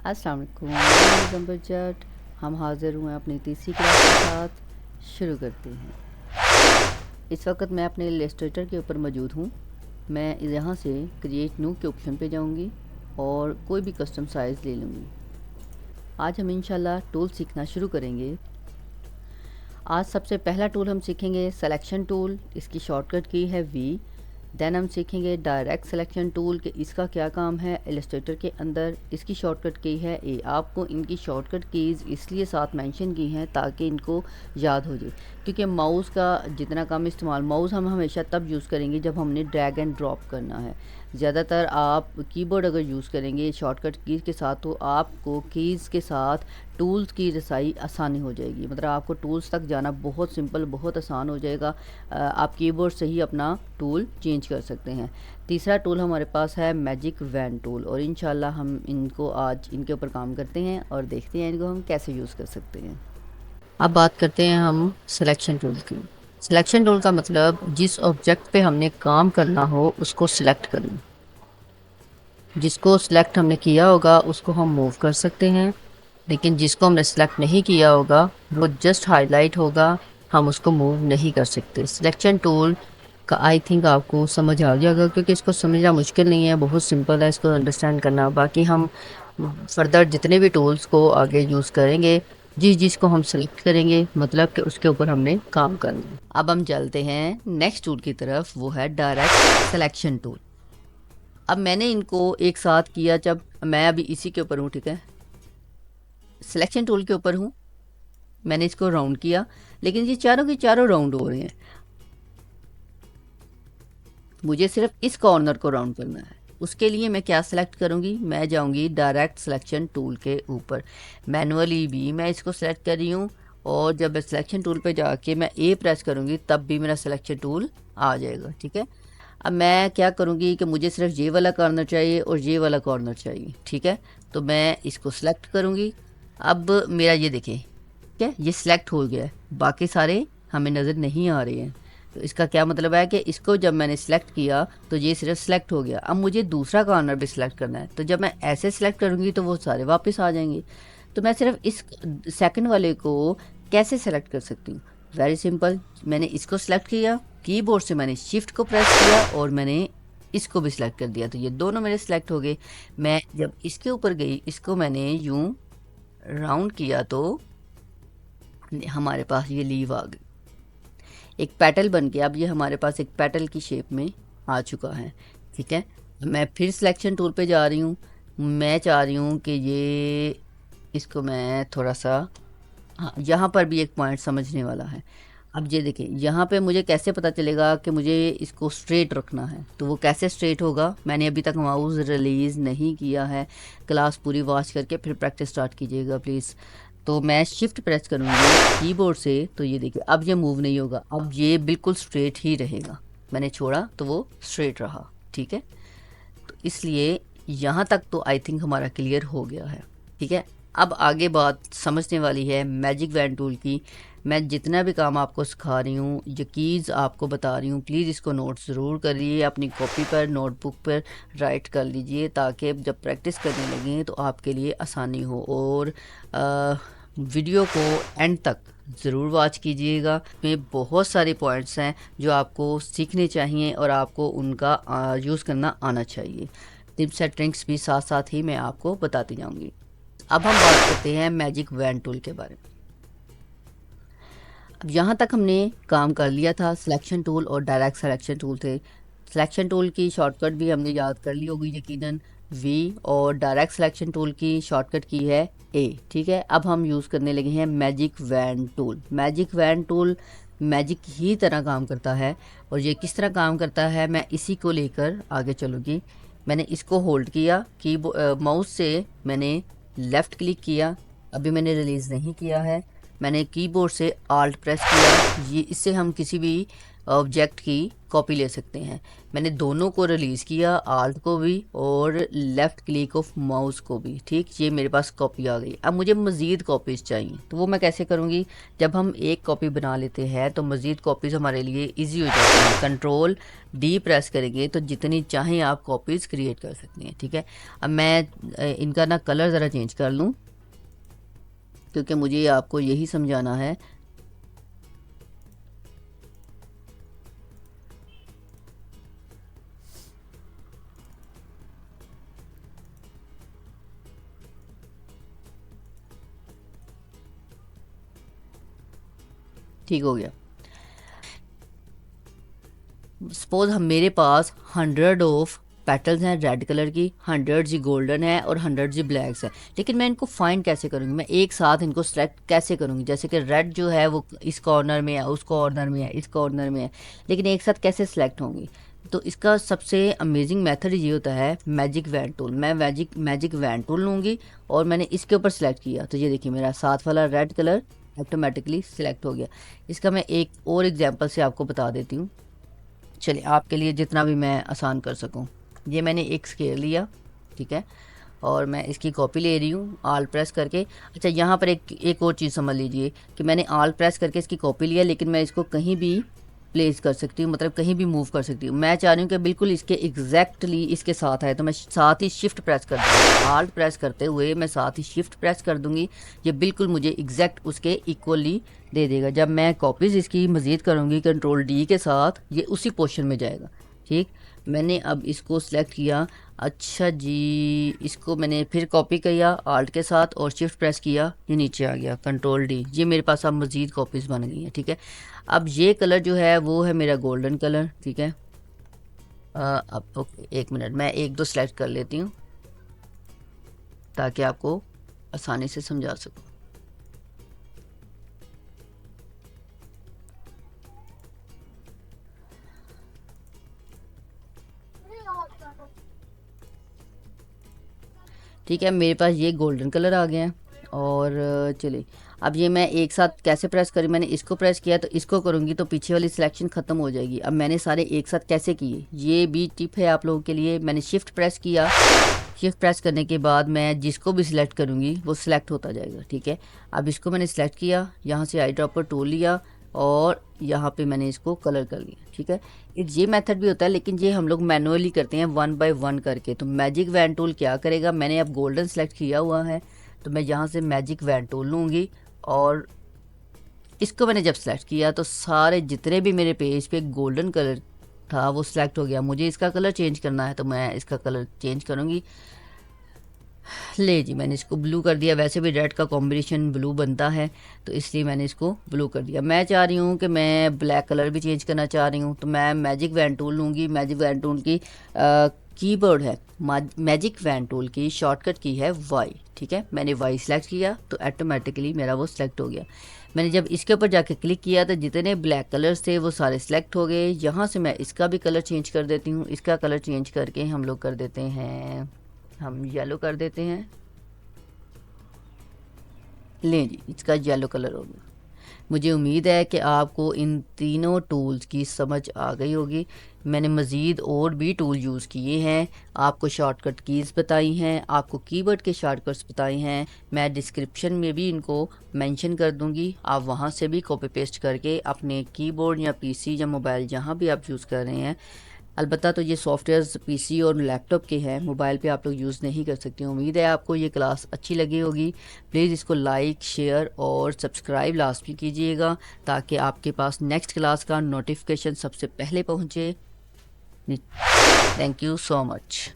अस्सलाम वालेकुम, मैं जंबर जट। हम हाज़िर हुए अपनी तीसरी क्लास के साथ। शुरू करते हैं। इस वक्त मैं अपने इलस्ट्रेटर के ऊपर मौजूद हूँ। मैं यहाँ से क्रिएट न्यू के ऑप्शन पे जाऊँगी और कोई भी कस्टम साइज़ ले लूँगी। आज हम इंशाल्लाह टूल सीखना शुरू करेंगे। आज सबसे पहला टूल हम सीखेंगे सिलेक्शन टूल। इसकी शॉर्टकट की है वी। देन हम सीखेंगे डायरेक्ट सिलेक्शन टूल कि इसका क्या काम है इलस्ट्रेटर के अंदर। इसकी शॉर्टकट की है ए। आपको इनकी शॉर्टकट कीज़ इसलिए साथ मेंशन की हैं ताकि इनको याद हो जाए, क्योंकि माउस का जितना कम इस्तेमाल, माउस हम हमेशा तब यूज़ करेंगे जब हमने ड्रैग एंड ड्रॉप करना है। ज़्यादातर आप कीबोर्ड अगर यूज़ करेंगे शॉर्टकट कीज़ के साथ तो आपको कीज़ के साथ टूल्स की रसाई आसानी हो जाएगी। मतलब आपको टूल्स तक जाना बहुत सिंपल, बहुत आसान हो जाएगा। आप कीबोर्ड से ही अपना टूल चेंज कर सकते हैं। तीसरा टूल हमारे पास है मैजिक वैन टूल, और इंशाल्लाह हम इनको आज इनके ऊपर काम करते हैं और देखते हैं इनको हम कैसे यूज़ कर सकते हैं। अब बात करते हैं हम सिलेक्शन टूल की। सिलेक्शन टूल का मतलब जिस ऑब्जेक्ट पे हमने काम करना हो उसको सिलेक्ट करना। जिसको सिलेक्ट हमने किया होगा उसको हम मूव कर सकते हैं, लेकिन जिसको हमने सेलेक्ट नहीं किया होगा वो जस्ट हाईलाइट होगा, हम उसको मूव नहीं कर सकते। सिलेक्शन टूल का आई थिंक आपको समझ आ जाएगा, क्योंकि इसको समझना मुश्किल नहीं है, बहुत सिंपल है इसको अंडरस्टैंड करना। बाकी हम फर्दर जितने भी टूल्स को आगे यूज़ करेंगे, जिसको हम सेलेक्ट करेंगे मतलब कि उसके ऊपर हमने काम करना है। अब हम चलते हैं नेक्स्ट टूल की तरफ, वो है डायरेक्ट सिलेक्शन टूल। अब मैंने इनको एक साथ किया, जब मैं अभी इसी के ऊपर हूँ, ठीक है, सिलेक्शन टूल के ऊपर हूँ, मैंने इसको राउंड किया, लेकिन ये चारों के चारों राउंड हो रहे हैं। मुझे सिर्फ इस कॉर्नर को राउंड करना है। उसके लिए मैं क्या सिलेक्ट करूँगी, मैं जाऊँगी डायरेक्ट सिलेक्शन टूल के ऊपर। मैनुअली भी मैं इसको सिलेक्ट कर रही हूँ, और जब मैं सिलेक्शन टूल पे जाके मैं ए प्रेस करूँगी तब भी मेरा सिलेक्शन टूल आ जाएगा, ठीक है। अब मैं क्या करूँगी कि मुझे सिर्फ ये वाला कॉर्नर चाहिए और ये वाला कॉर्नर चाहिए, ठीक है। तो मैं इसको सिलेक्ट करूँगी। अब मेरा ये देखें, ठीक है, ये सिलेक्ट हो गया है, बाकी सारे हमें नज़र नहीं आ रहे हैं। तो इसका क्या मतलब है कि इसको जब मैंने सिलेक्ट किया तो ये सिर्फ सिलेक्ट हो गया। अब मुझे दूसरा कॉर्नर भी सिलेक्ट करना है, तो जब मैं ऐसे सिलेक्ट करूँगी तो वो सारे वापस आ जाएंगे। तो मैं सिर्फ इस सेकंड वाले को कैसे सेलेक्ट कर सकती हूँ, वेरी सिंपल। मैंने इसको सिलेक्ट किया, कीबोर्ड से मैंने शिफ्ट को प्रेस किया और मैंने इसको भी सिलेक्ट कर दिया, तो ये दोनों मेरे सिलेक्ट हो गए। मैं जब इसके ऊपर गई, इसको मैंने यूं राउंड किया तो हमारे पास ये लीव आ गई, एक पेटल बन गया। अब ये हमारे पास एक पेटल की शेप में आ चुका है, ठीक है। मैं फिर सिलेक्शन टूल पे जा रही हूँ। मैं चाह रही हूँ कि ये इसको मैं थोड़ा सा, हाँ, यहाँ पर भी एक पॉइंट समझने वाला है। अब ये देखिए, यहाँ पे मुझे कैसे पता चलेगा कि मुझे इसको स्ट्रेट रखना है, तो वो कैसे स्ट्रेट होगा। मैंने अभी तक माउस रिलीज़ नहीं किया है, क्लास पूरी वॉच करके फिर प्रैक्टिस स्टार्ट कीजिएगा प्लीज़। तो मैं शिफ्ट प्रेस करूँगी कीबोर्ड से, तो ये देखिए अब ये मूव नहीं होगा, अब ये बिल्कुल स्ट्रेट ही रहेगा। मैंने छोड़ा तो वो स्ट्रेट रहा, ठीक है। तो इसलिए यहाँ तक तो आई थिंक हमारा क्लियर हो गया है, ठीक है। अब आगे बात समझने वाली है मैजिक वैन टूल की। मैं जितना भी काम आपको सिखा रही हूँ, जो कीज़ आपको बता रही हूँ, प्लीज़ इसको नोट ज़रूर करिए, अपनी कॉपी पर नोटबुक पर राइट कर लीजिए, ताकि जब प्रैक्टिस करने लगें तो आपके लिए आसानी हो। और वीडियो को एंड तक ज़रूर वॉच कीजिएगा। में बहुत सारे पॉइंट्स हैं जो आपको सीखने चाहिए और आपको उनका यूज़ करना आना चाहिए। टिप्स एंड ट्रिक्स भी साथ साथ ही मैं आपको बताती जाऊंगी। अब हम बात करते हैं मैजिक वैन टूल के बारे में। अब यहाँ तक हमने काम कर लिया था, सिलेक्शन टूल और डायरेक्ट सिलेक्शन टूल थे। सिलेक्शन टूल की शॉर्टकट भी हमने याद कर ली होगी यकीनन, वी, और डायरेक्ट सिलेक्शन टूल की शॉर्टकट की है ए, ठीक है। अब हम यूज़ करने लगे हैं magic wand tool. Magic wand tool magic ही तरह काम करता है, और ये किस तरह काम करता है मैं इसी को लेकर आगे चलूँगी। मैंने इसको होल्ड किया, की माउस से मैंने लेफ़्ट क्लिक किया, अभी मैंने रिलीज़ नहीं किया है। मैंने कीबोर्ड से आल्ट प्रेस किया, ये इससे हम किसी भी ऑब्जेक्ट की कॉपी ले सकते हैं। मैंने दोनों को रिलीज़ किया, आल्ट को भी और लेफ़्ट क्लिक ऑफ माउस को भी। ठीक, ये मेरे पास कॉपी आ गई। अब मुझे मज़ीद कॉपीज़ चाहिए, तो वो मैं कैसे करूँगी? जब हम एक कॉपी बना लेते हैं तो मज़ीद कॉपीज़ हमारे लिए ईजी हो जाती हैं। कंट्रोल डी प्रेस करेंगे तो जितनी चाहें आप कॉपीज़ क्रिएट कर सकते हैं। ठीक है, अब मैं इनका ना कलर ज़रा चेंज कर लूँ, क्योंकि मुझे आपको यही समझाना है। ठीक हो गया। सपोज हम मेरे पास 100 ऑफ पेटल्स हैं रेड कलर की, 100 जी गोल्डन है और 100 जी ब्लैक्स है, लेकिन मैं इनको फाइंड कैसे करूँगी? मैं एक साथ इनको सेलेक्ट कैसे करूँगी? जैसे कि रेड जो है वो इस कॉर्नर में है, उस कॉर्नर में है, इस कॉर्नर में है, लेकिन एक साथ कैसे सेलेक्ट होंगी? तो इसका सबसे अमेजिंग मेथड ये होता है मैजिक वैन टूल। मैं मैजिक वैन टूल लूँगी और मैंने इसके ऊपर सेलेक्ट किया, तो ये देखिए मेरा साथ वाला रेड कलर ऑटोमेटिकली सिलेक्ट हो गया। इसका मैं एक और एग्जांपल से आपको बता देती हूँ, चलिए आपके लिए जितना भी मैं आसान कर सकूं। ये मैंने एक स्केल लिया, ठीक है, और मैं इसकी कॉपी ले रही हूँ आल प्रेस करके। अच्छा, यहाँ पर एक और चीज़ समझ लीजिए कि मैंने आल प्रेस करके इसकी कॉपी लिया, लेकिन मैं इसको कहीं भी प्लेस कर सकती हूँ, मतलब कहीं भी मूव कर सकती हूँ। मैं चाह रही हूँ कि बिल्कुल इसके एग्जैक्टली इसके साथ आए, तो मैं साथ ही शिफ्ट प्रेस कर दूँगी। आल्ट प्रेस करते हुए मैं साथ ही शिफ्ट प्रेस कर दूँगी, ये बिल्कुल मुझे एग्जैक्ट उसके इक्वली दे देगा। जब मैं कॉपीज़ इसकी मज़ीद करूँगी कंट्रोल डी के साथ, ये उसी पोर्शन में जाएगा। ठीक, मैंने अब इसको सिलेक्ट किया। अच्छा जी, इसको मैंने फिर कॉपी किया आल्ट के साथ और शिफ्ट प्रेस किया, ये नीचे आ गया कंट्रोल डी। ये मेरे पास अब मज़ीद कॉपीज़ बन गई हैं। ठीक है, अब ये कलर जो है वो है मेरा गोल्डन कलर। ठीक है, अब ओके, एक मिनट, मैं एक दो सेलेक्ट कर लेती हूँ ताकि आपको आसानी से समझा सकूँ। ठीक है, मेरे पास ये गोल्डन कलर आ गया है। और चलिए, अब ये मैं एक साथ कैसे प्रेस करूँ? मैंने इसको प्रेस किया तो इसको करूँगी तो पीछे वाली सिलेक्शन ख़त्म हो जाएगी। अब मैंने सारे एक साथ कैसे किए, ये भी टिप है आप लोगों के लिए। मैंने शिफ्ट प्रेस किया, शिफ्ट प्रेस करने के बाद मैं जिसको भी सिलेक्ट करूँगी वो सिलेक्ट होता जाएगा। ठीक है, अब इसको मैंने सेलेक्ट किया, यहाँ से आई ड्रॉपर टूल लिया और यहाँ पे मैंने इसको कलर कर लिया। ठीक है, ये मेथड भी होता है, लेकिन ये हम लोग मैनुअली करते हैं 1 बाय 1 करके। तो मैजिक वैन टूल क्या करेगा, मैंने अब गोल्डन सेलेक्ट किया हुआ है, तो मैं यहाँ से मैजिक वैन टूल लूँगी और इसको मैंने जब सेलेक्ट किया तो सारे जितने भी मेरे पेज पे गोल्डन कलर था वो सिलेक्ट हो गया। मुझे इसका कलर चेंज करना है तो मैं इसका कलर चेंज करूँगी। ले जी, मैंने इसको ब्लू कर दिया। वैसे भी रेड का कॉम्बिनेशन ब्लू बनता है, तो इसलिए मैंने इसको ब्लू कर दिया। मैं चाह रही हूँ कि मैं ब्लैक कलर भी चेंज करना चाह रही हूँ, तो मैं मैजिक वैन टूल लूँगी। मैजिक वैन टूल की कीबोर्ड है, मैजिक वैन टूल की शॉर्टकट की है वाई। ठीक है, मैंने वाई सेलेक्ट किया तो ऑटोमेटिकली मेरा वो सिलेक्ट हो गया। मैंने जब इसके ऊपर जाके क्लिक किया तो जितने ब्लैक कलर्स थे वो सारे सिलेक्ट हो गए। यहाँ से मैं इसका भी कलर चेंज कर देती हूँ। इसका कलर चेंज करके हम लोग कर देते हैं, हम येलो कर देते हैं। लें जी, इसका येलो कलर हो गया। मुझे उम्मीद है कि आपको इन तीनों टूल्स की समझ आ गई होगी। मैंने मज़ीद और भी टूल यूज़ किए हैं, आपको शॉर्टकट कीज़ बताई हैं, आपको कीवर्ड के शॉर्टकट्स बताए हैं। मैं डिस्क्रिप्शन में भी इनको मेंशन कर दूंगी, आप वहां से भी कॉपी पेस्ट करके अपने कीबोर्ड या पीसी या मोबाइल जहां भी आप यूज़ कर रहे हैं। अलबत्ता तो ये सॉफ्टवेयर्स पीसी और लैपटॉप के हैं, मोबाइल पे आप लोग यूज़ नहीं कर सकते। उम्मीद है आपको ये क्लास अच्छी लगी होगी। प्लीज़ इसको लाइक, शेयर और सब्सक्राइब लास्ट में कीजिएगा ताकि आपके पास नेक्स्ट क्लास का नोटिफिकेशन सबसे पहले पहुँचे। Thank you so much.